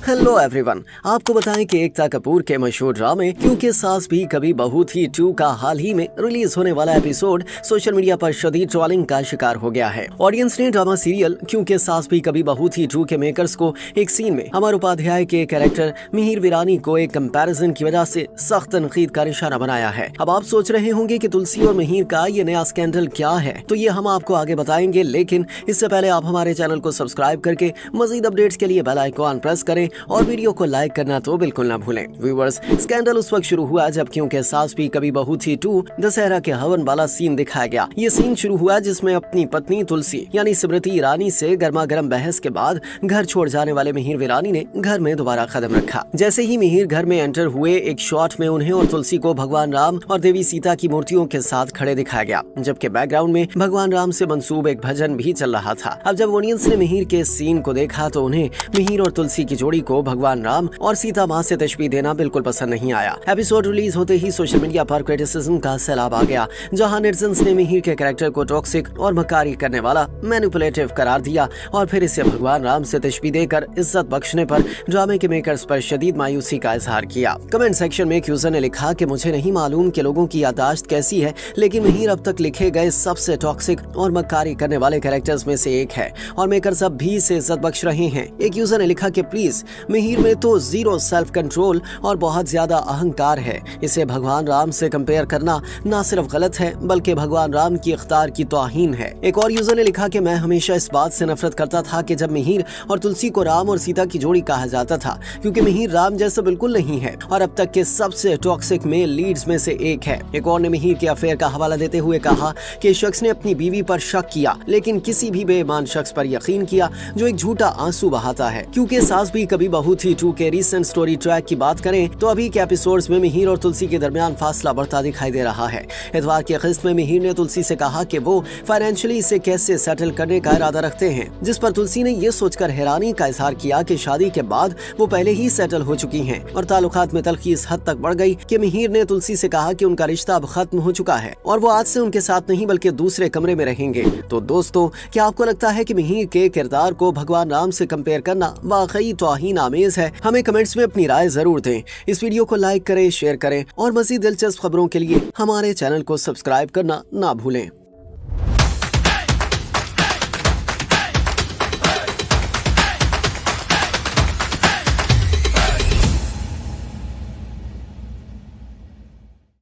Hello everyone, आपको बताएं कि एकता कपूर के मशहूर ड्रामे क्योंकि सास भी कभी बहू थी 2 का हाल ही में रिलीज होने वाला एपिसोड सोशल मीडिया पर शदीद ट्रोलिंग का शिकार हो गया है। ऑडियंस ने ड्रामा सीरियल क्योंकि सास भी कभी बहू थी 2 के मेकर्स को एक सीन में अमर उपाध्याय के कैरेक्टर मिहिर वीरानी को एक कंपैरिजन की वजह से सख्त तनकीद का निशाना बनाया है। अब आप सोच रहे होंगे कि तुलसी और मिहिर का ये नया स्कैंडल क्या है, तो ये हम आपको आगे बताएंगे, लेकिन इससे पहले आप हमारे चैनल को सब्सक्राइब करके मजीद अपडेट्स के लिए बेल आइकॉन प्रेस करें और वीडियो को लाइक करना तो बिल्कुल ना भूलें। व्यूअर्स, स्कैंडल उस वक्त शुरू हुआ जब क्योंकि सास भी कभी बहू थी 2 दशहरा के हवन वाला सीन दिखाया गया। ये सीन शुरू हुआ जिसमें अपनी पत्नी तुलसी यानी स्मृति ईरानी से गर्मा गर्म बहस के बाद घर छोड़ जाने वाले मिहिर वीरानी ने घर में दोबारा कदम रखा। जैसे ही मिहिर घर में एंटर हुए, एक शॉट में उन्हें और तुलसी को भगवान राम और देवी सीता की मूर्तियों के साथ खड़े दिखाया गया, जबकि बैकग्राउंड में भगवान राम से मंसूब एक भजन भी चल रहा था। अब जब ऑडियंस ने मिहिर के सीन को देखा तो उन्हें मिहिर और तुलसी की जोड़ी को भगवान राम और सीता माँ से तशबीह देना बिल्कुल पसंद नहीं आया। एपिसोड रिलीज होते ही सोशल मीडिया पर क्रिटिसिज्म का सैलाब आ गया, जहां नेटिजन्स ने मिहिर के कैरेक्टर को टॉक्सिक और मकारी करने वाला मैनिपुलेटिव करार दिया और फिर इसे भगवान राम से तशबीह देकर इज्जत बख्शने पर ड्रामे के मेकर्स पर शदीद मायूसी का इजहार किया। कमेंट सेक्शन में एक यूजर ने लिखा कि मुझे नहीं मालूम कि लोगों की याददाश्त कैसी है, लेकिन मिहिर अब तक लिखे गए सबसे टॉक्सिक और मकारी करने वाले कैरेक्टर्स में से एक है और मेकर्स अब भी इसे इज्जत बख्श रहे हैं। एक यूजर ने लिखा कि प्लीज, मिहिर में तो जीरो सेल्फ कंट्रोल और बहुत ज्यादा अहंकार है। इसे भगवान राम से कंपेयर करना न सिर्फ गलत है बल्कि भगवान राम की इख्तियार की तौहीन है। एक और यूजर ने लिखा कि मैं हमेशा इस बात से नफरत करता था कि जब मिहिर और तुलसी को राम और सीता की जोड़ी कहा जाता था, क्योंकि मिहिर राम जैसा बिल्कुल नहीं है और अब तक के सबसे टॉक्सिक मेल लीड्स में से एक है। एक और ने मिहिर के अफेयर का हवाला देते हुए कहा कि शख्स ने अपनी बीवी पर शक किया लेकिन किसी भी बेईमान शख्स पर यकीन किया जो एक झूठा आंसू बहाता है। क्योंकि सास भी कभी बहू थी 2 के रीसेंट स्टोरी ट्रैक की बात करें तो अभी के एपिसोड्स में मिहिर और तुलसी के दरमियान फासला बढ़ता दिखाई दे रहा है। इतवार की किस्त में मिहिर ने तुलसी से कहा कि वो फाइनेंशियली इसे कैसे सेटल करने का इरादा रखते हैं, जिस पर तुलसी ने ये सोचकर हैरानी का इजहार किया कि शादी के बाद वो पहले ही सेटल हो चुकी हैं और ताल्लुकात में तल्खी इस हद तक बढ़ गई कि मिहिर ने तुलसी से कहा कि उनका रिश्ता अब खत्म हो चुका है और वो आज से उनके साथ नहीं बल्कि दूसरे कमरे में रहेंगे। तो दोस्तों, क्या आपको लगता है कि मिहिर के किरदार को भगवान राम से कंपेयर करना वाकई तौहीन आमेज है? हमें कमेंट्स में अपनी राय जरूर दें। इस वीडियो को लाइक करें, शेयर करें और मज़ीद दिलचस्प खबरों के लिए हमारे चैनल को सब्सक्राइब करना ना भूलें।